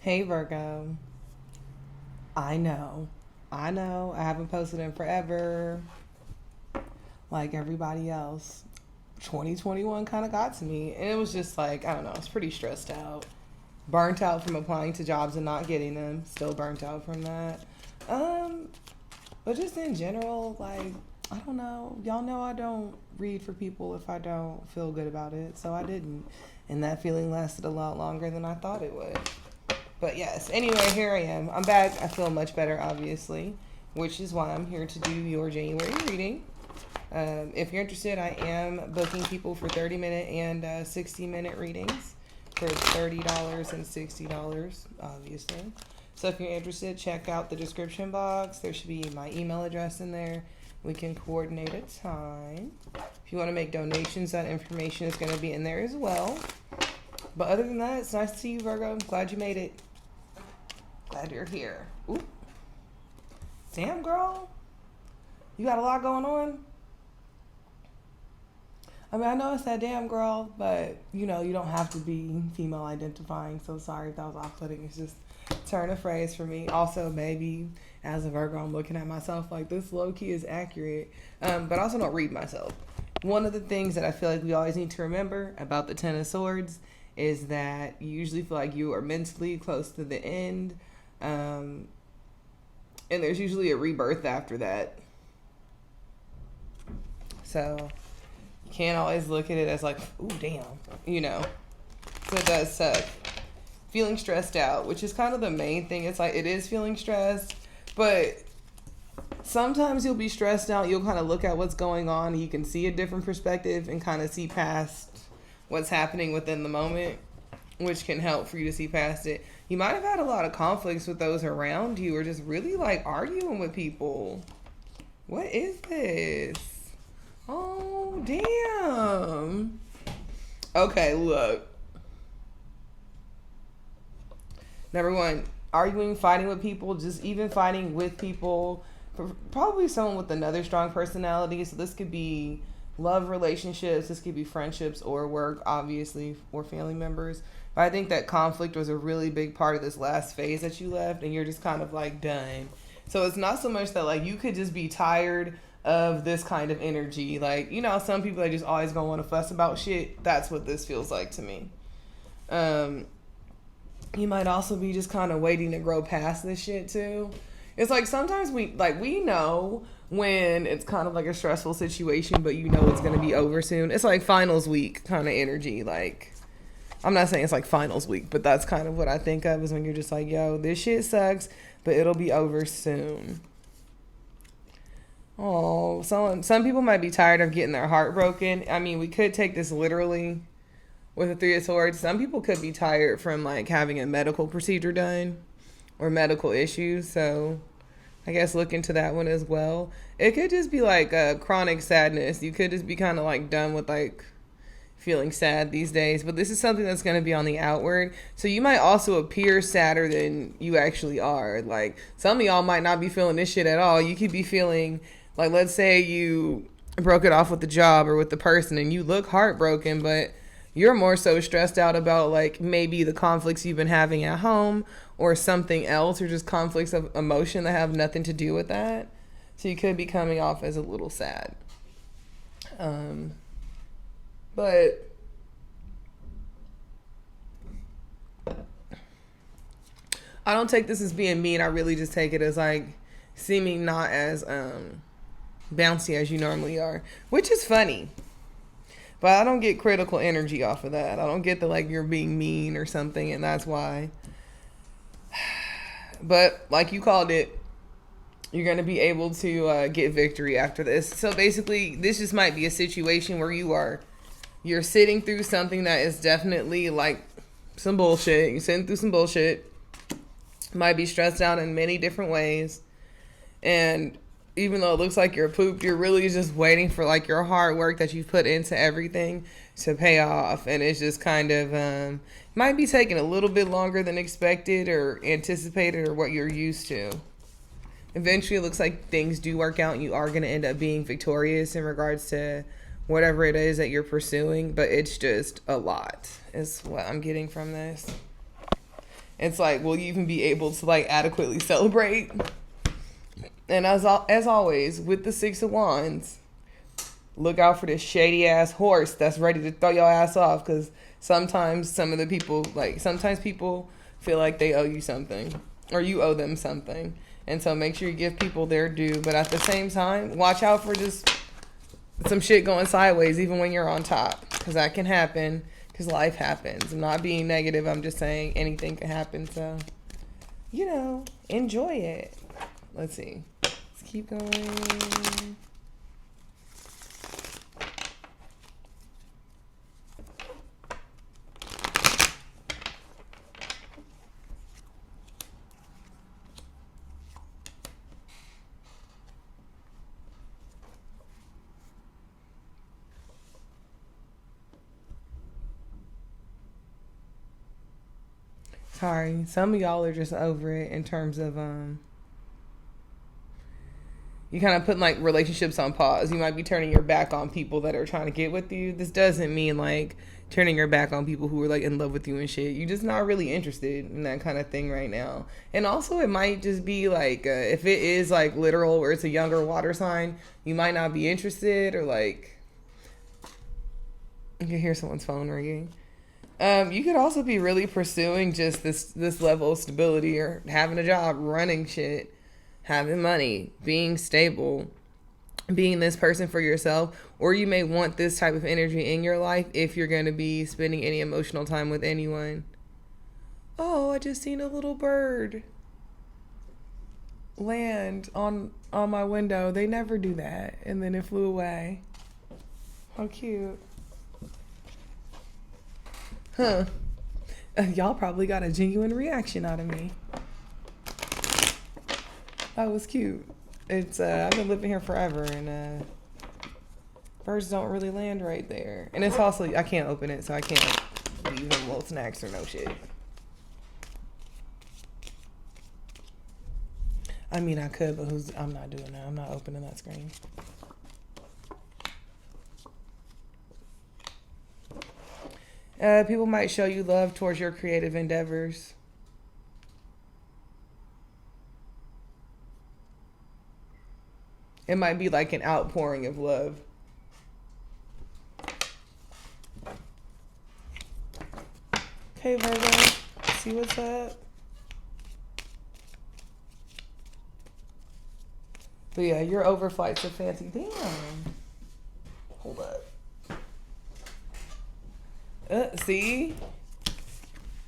Hey Virgo. I know. I know. I haven't posted in forever like everybody else. 2021 kind of got to me. And it was just like, I don't know, I was pretty stressed out. Burnt out from applying to jobs and not getting them. Still burnt out from that. Um, but just in general, like, I don't know. Y'all know I don't read for people if I don't feel good about it. So I didn't. And that feeling lasted a lot longer than I thought it would. But yes, anyway, here I am. I'm back. I feel much better, obviously, which is why I'm here to do your January reading. If you're interested, I am booking people for 30-minute and 60-minute readings for $30 and $60, obviously. So if you're interested, check out the description box. There should be my email address in there. We can coordinate a time. If you want to make donations, that information is going to be in there as well. But other than that, it's nice to see you, Virgo. I'm glad you made it. Glad you're here. Ooh. Damn, girl. You got a lot going on. I mean, I know it's that damn girl, but, you know, you don't have to be female identifying. So sorry if that was off-putting. It's just turn of phrase for me. Also, maybe as a Virgo, I'm looking at myself like this low-key is accurate. But I also don't read myself. One of the things that I feel like we always need to remember about the Ten of Swords is that you usually feel like you are mentally close to the end. And there's usually a rebirth after that. So you can't always look at it as like, ooh, damn, you know. So it does suck. Feeling stressed out, which is kind of the main thing. It's like, it is feeling stressed, but sometimes you'll be stressed out. You'll kind of look at what's going on. And you can see a different perspective and kind of see past what's happening within the moment, which can help for you to see past it. You might have had a lot of conflicts with those around you or just really like arguing with people. What is this? Oh, damn. Okay, look. Number one, arguing, fighting with people, just even fighting with people. Probably someone with another strong personality. So this could be love relationships, this could be friendships or work, obviously, or family members. But I think that conflict was a really big part of this last phase that you left, and you're just kind of like done. So it's not so much that like you could just be tired of this kind of energy. Like, you know, some people are just always gonna want to fuss about shit. That's what this feels like to me. You might also be just kind of waiting to grow past this shit too. It's like sometimes we know when it's kind of like a stressful situation, but you know it's going to be over soon. It's like finals week kind of energy. Like, I'm not saying it's like finals week, but that's kind of what I think of is when you're just like, yo, this shit sucks, but it'll be over soon. Oh, some people might be tired of getting their heart broken. I mean, we could take this literally with the Three of Swords. Some people could be tired from like having a medical procedure done or medical issues. So I guess look into that one as well. It could just be like a chronic sadness. You could just be kind of like done with like feeling sad these days. But this is something that's going to be on the outward. So you might also appear sadder than you actually are. Like some of y'all might not be feeling this shit at all. You could be feeling like, let's say you broke it off with the job or with the person and you look heartbroken, but you're more so stressed out about like maybe the conflicts you've been having at home or something else, or just conflicts of emotion that have nothing to do with that. So you could be coming off as a little sad. But I don't take this as being mean. I really just take it as like seeming not as bouncy as you normally are, which is funny. But I don't get critical energy off of that. I don't get the like you're being mean or something, and that's why. But like you called it, you're going to be able to get victory after this. So basically, this just might be a situation where you're sitting through something that is definitely like some bullshit. You're sitting through some bullshit. Might be stressed out in many different ways. And even though it looks like you're pooped, you're really just waiting for like your hard work that you've put into everything to pay off. And it's just kind of might be taking a little bit longer than expected or anticipated or what you're used to. Eventually it looks like things do work out and you are going to end up being victorious in regards to whatever it is that you're pursuing, but it's just a lot is what I'm getting from this. It's like, will you even be able to like adequately celebrate? And as always, with the Six of Wands, look out for this shady ass horse that's ready to throw your ass off. Because sometimes sometimes people feel like they owe you something or you owe them something. And so make sure you give people their due. But at the same time, watch out for just some shit going sideways even when you're on top. Because that can happen. Because life happens. I'm not being negative. I'm just saying anything can happen. So, enjoy it. Let's see. Let's keep going. Sorry, some of y'all are just over it in terms of you kind of put like relationships on pause. You might be turning your back on people that are trying to get with you. This doesn't mean like turning your back on people who are like in love with you and shit. You're just not really interested in that kind of thing right now. And also it might just be like if it is like literal or it's a younger water sign, you might not be interested, or like you can hear someone's phone ringing. You could also be really pursuing just this level of stability, or having a job, running shit, having money, being stable, being this person for yourself. Or you may want this type of energy in your life if you're going to be spending any emotional time with anyone. Oh, I just seen a little bird land on my window. They never do that. And then it flew away. How cute. Huh. Y'all probably got a genuine reaction out of me. That was cute. It's I've been living here forever, and birds don't really land right there. And it's also, I can't open it, so I can't leave them little snacks or no shit. I mean, I could, but I'm not doing that. I'm not opening that screen. People might show you love towards your creative endeavors. It might be like an outpouring of love. Okay, Virgo, see what's up. But yeah, your overflights are fancy. Damn. Hold up. See?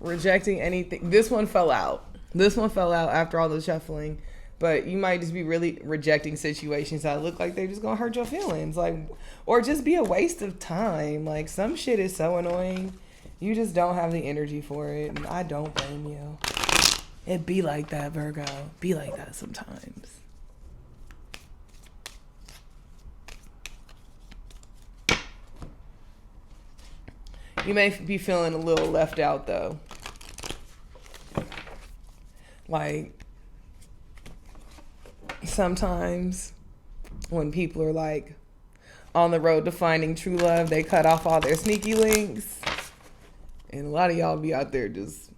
Rejecting anything. This one fell out. After all the shuffling. But you might just be really rejecting situations that look like they're just gonna hurt your feelings. Like, or just be a waste of time. Like, some shit is so annoying. You just don't have the energy for it. And I don't blame you. It be like that, Virgo. Be like that sometimes. You may be feeling a little left out, though. Like, sometimes when people are like on the road to finding true love, they cut off all their sneaky links. And a lot of y'all be out there just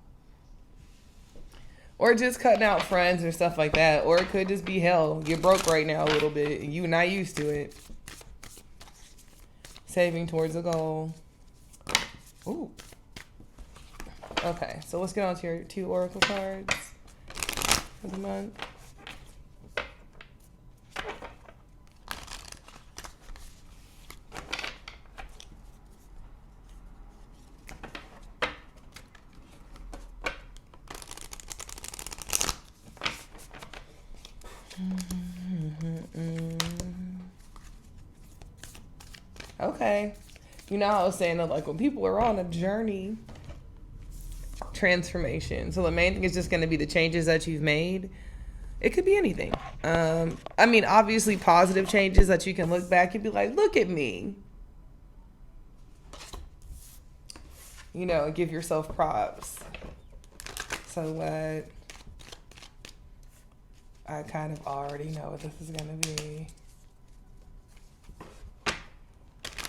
cutting out friends or stuff like that. Or it could just be hell. You're broke right now a little bit and you're not used to it. Saving towards a goal. Ooh. Okay, so let's get on to your 2 oracle cards for the month. Okay. You know how I was saying that, like, when people are on a journey, transformation. So the main thing is just going to be the changes that you've made. It could be anything. I mean, obviously positive changes that you can look back and be like, look at me. You know, give yourself props. So what? I kind of already know what this is going to be.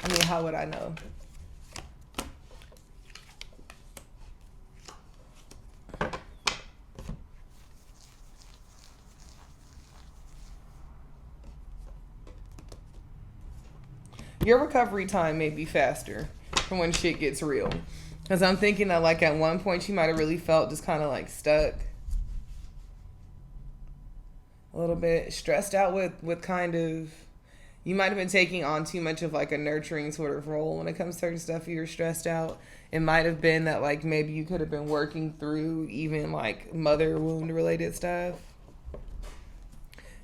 I mean, how would I know? your recovery time may be faster from when shit gets real. Because I'm thinking that, like, at one point you might have really felt just kind of, like, stuck. A little bit stressed out with kind of... You might have been taking on too much of, like, a nurturing sort of role when it comes to certain stuff. You're stressed out. It might have been that, like, maybe you could have been working through even, like, mother wound-related stuff.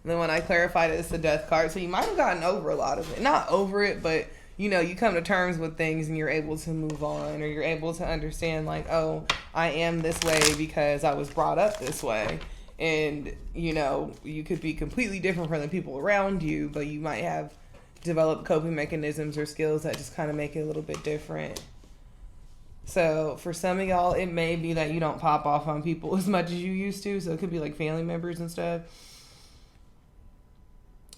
And then when I clarified it, it's the death card. So you might have gotten over a lot of it. Not over it, but, you know, you come to terms with things and you're able to move on. Or you're able to understand, like, oh, I am this way because I was brought up this way. And, you know, you could be completely different from the people around you, but you might have developed coping mechanisms or skills that just kind of make it a little bit different. So for some of y'all, it may be that you don't pop off on people as much as you used to. So it could be like family members and stuff.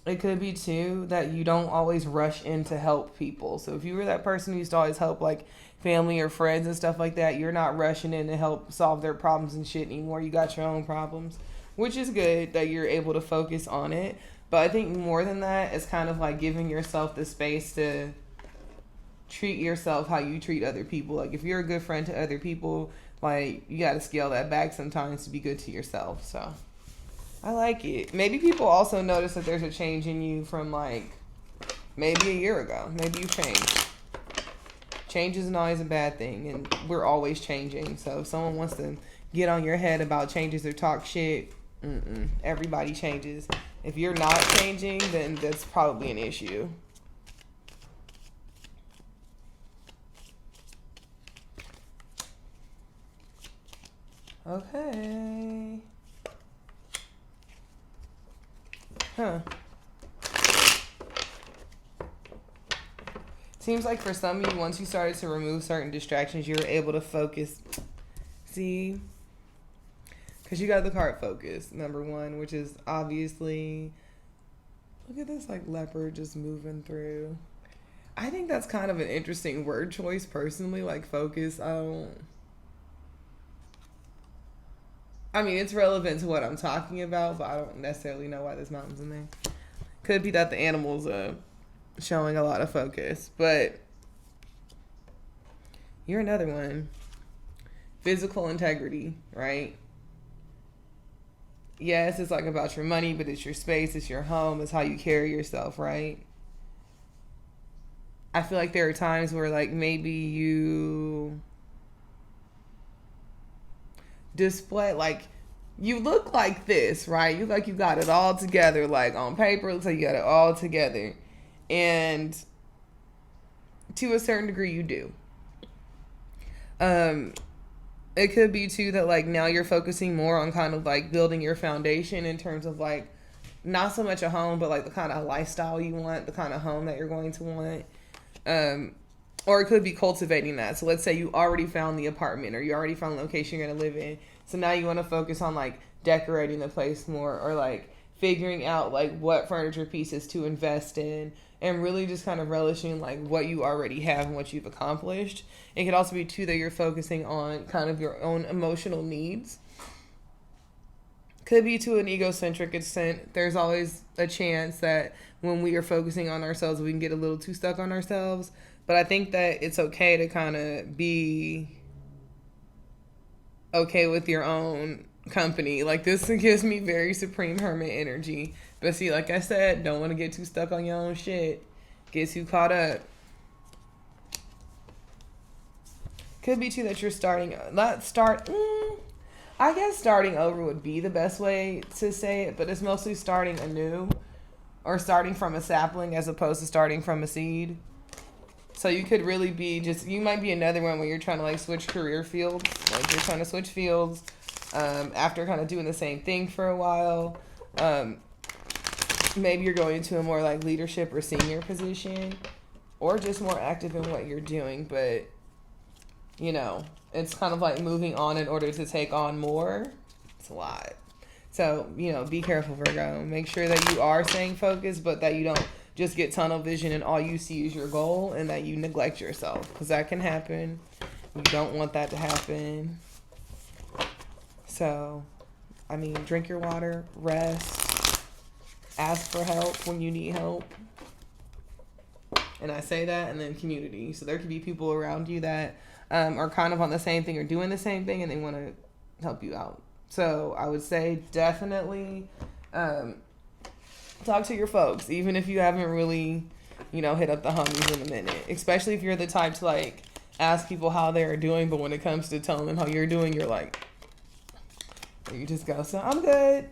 It could be, too, that you don't always rush in to help people. So if you were that person who used to always help, like, family or friends and stuff like that, you're not rushing in to help solve their problems and shit anymore. You got your own problems, which is good that you're able to focus on it. But I think more than that, it's kind of like giving yourself the space to treat yourself how you treat other people. Like, if you're a good friend to other people, like, you got to scale that back sometimes to be good to yourself. So I like it. Maybe people also notice that there's a change in you from, like, maybe a year ago. Maybe you've changed. Change isn't always a bad thing, and we're always changing. So if someone wants to get on your head about changes or talk shit, everybody changes. If you're not changing, then that's probably an issue. Okay. Huh. Seems like for some of you, once you started to remove certain distractions, you were able to focus. See? Because you got the card focus, number one, which is obviously... Look at this, like, leopard just moving through. I think that's kind of an interesting word choice, personally, like, focus. I mean, it's relevant to what I'm talking about, but I don't necessarily know why this mountain's in there. Could be that the animal's showing a lot of focus, but you're another one. Physical integrity, right? Yes, it's like about your money, but it's your space, it's your home, it's how you carry yourself, right? I feel like there are times where, like, maybe you display, like, you look like this, right? You like you got it all together, like on paper, it looks like you got it all together. And to a certain degree, you do. It could be, too, that, like, now you're focusing more on kind of, like, building your foundation in terms of, like, not so much a home, but, like, the kind of lifestyle you want, the kind of home that you're going to want. Or it could be cultivating that. So let's say you already found the apartment or you already found the location you're going to live in. So now you want to focus on, like, decorating the place more or, like, figuring out, like, what furniture pieces to invest in and really just kind of relishing, like, what you already have and what you've accomplished. It could also be, too, that you're focusing on kind of your own emotional needs. Could be to an egocentric extent. There's always a chance that when we are focusing on ourselves, we can get a little too stuck on ourselves. But I think that it's okay to kind of be okay with your own company. Like, this gives me very Supreme Hermit energy. But see, like I said, don't want to get too stuck on your own shit. Get too caught up. Could be, too, that you're I guess starting over would be the best way to say it, but it's mostly starting anew or starting from a sapling as opposed to starting from a seed. So you could really be you might be another one where you're trying to, like, switch career fields. Like, you're trying to switch fields after kind of doing the same thing for a while. Maybe you're going into a more, like, leadership or senior position or just more active in what you're doing. But, you know, it's kind of like moving on in order to take on more. It's a lot. So, you know, be careful, Virgo. Make sure that you are staying focused, but that you don't just get tunnel vision and all you see is your goal and that you neglect yourself. Because that can happen. You don't want that to happen. So, I mean, drink your water, rest, ask for help when you need help. And I say that, and then community. So there could be people around you that are kind of on the same thing or doing the same thing, and they want to help you out. So I would say definitely talk to your folks, even if you haven't really, hit up the homies in a minute. Especially if you're the type to like ask people how they're doing, but when it comes to telling them how you're doing, you're like, you just go, so I'm good.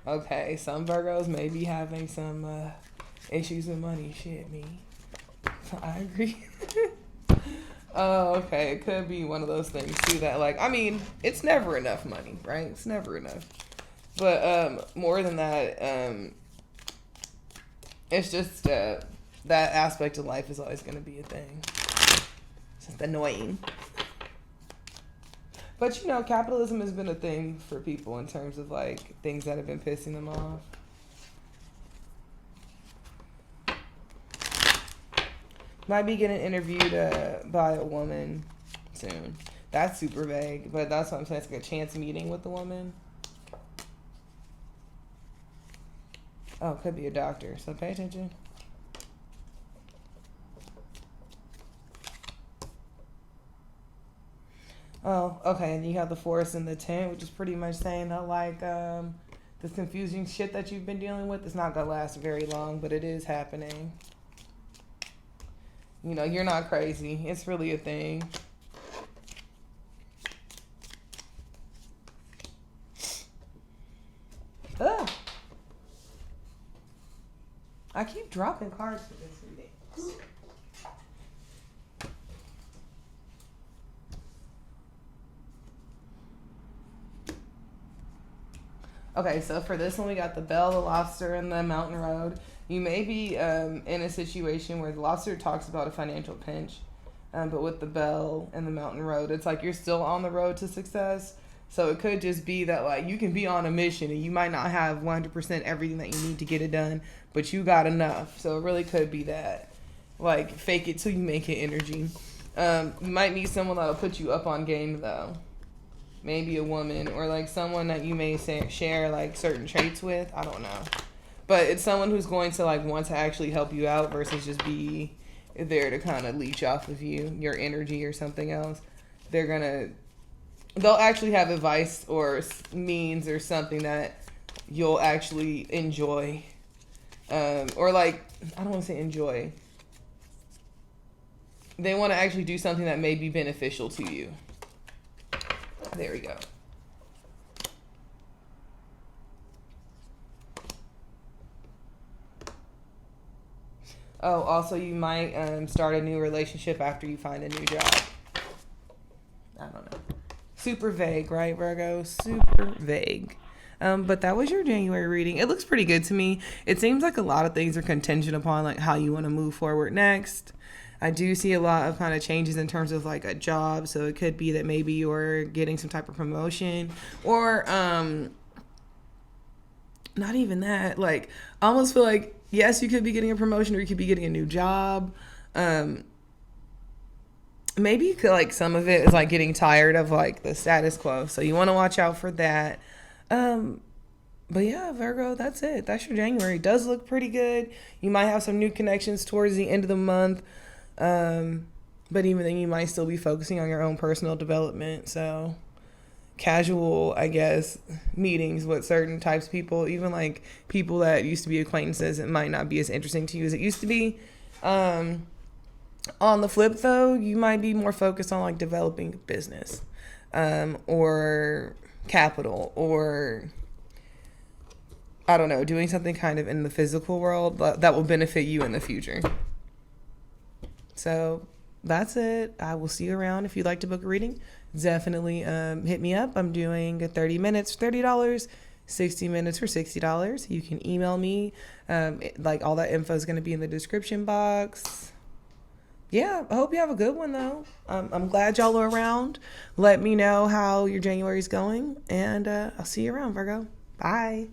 Okay, some Virgos may be having some issues with money. Shit, me. I agree. Oh, okay. It could be one of those things too that, like, I mean, it's never enough money, right? It's never enough. But more than that, it's just that aspect of life is always going to be a thing. It's just annoying. But, capitalism has been a thing for people in terms of, like, things that have been pissing them off. Might be getting interviewed by a woman soon. That's super vague, but that's what I'm saying. It's like a chance meeting with the woman. Oh, could be a doctor, so pay attention. Oh, okay, and you have the forest and the 10, which is pretty much saying that, like, this confusing shit that you've been dealing with is not going to last very long, but it is happening. You're not crazy. It's really a thing. Ugh. I keep dropping cards for this reading. Okay, so for this one, we got the Bell, the Lobster, and the Mountain Road. You may be in a situation where the Lobster talks about a financial pinch, but with the Bell and the Mountain Road, it's like you're still on the road to success. So it could just be that, like, you can be on a mission and you might not have 100% everything that you need to get it done, but you got enough. So it really could be that, like, fake it till you make it energy. You might need someone that'll put you up on game, though. Maybe a woman or, like, someone that you may share, like, certain traits with. I don't know. But it's someone who's going to, like, want to actually help you out versus just be there to kind of leech off of you, your energy or something else. They'll actually have advice or means or something that you'll actually enjoy. Or, like, I don't want to say enjoy. They want to actually do something that may be beneficial to you. There we go. Oh, also you might start a new relationship after you find a new job. I don't know. Super vague, right, Virgo? Super vague. But that was your January reading. It looks pretty good to me. It seems like a lot of things are contingent upon, like, how you want to move forward next. I do see a lot of kind of changes in terms of, like, a job. So it could be that maybe you're getting some type of promotion or not even that. Like, I almost feel like, yes, you could be getting a promotion or you could be getting a new job. Maybe like some of it is like getting tired of, like, the status quo. So you want to watch out for that. But yeah, Virgo, that's it. That's your January. It does look pretty good. You might have some new connections towards the end of the month. But even then, you might still be focusing on your own personal development. So casual, I guess, meetings with certain types of people, even like people that used to be acquaintances, it might not be as interesting to you as it used to be. On the flip, though, you might be more focused on, like, developing business, or capital, or, I don't know, doing something kind of in the physical world that will benefit you in the future. So that's it. I will see you around. If you'd like to book a reading, definitely hit me up. I'm doing 30 minutes for $30, 60 minutes for $60. You can email me. Like, all that info is going to be in the description box. Yeah, I hope you have a good one, though. I'm glad y'all are around. Let me know how your January is going, and I'll see you around, Virgo. Bye.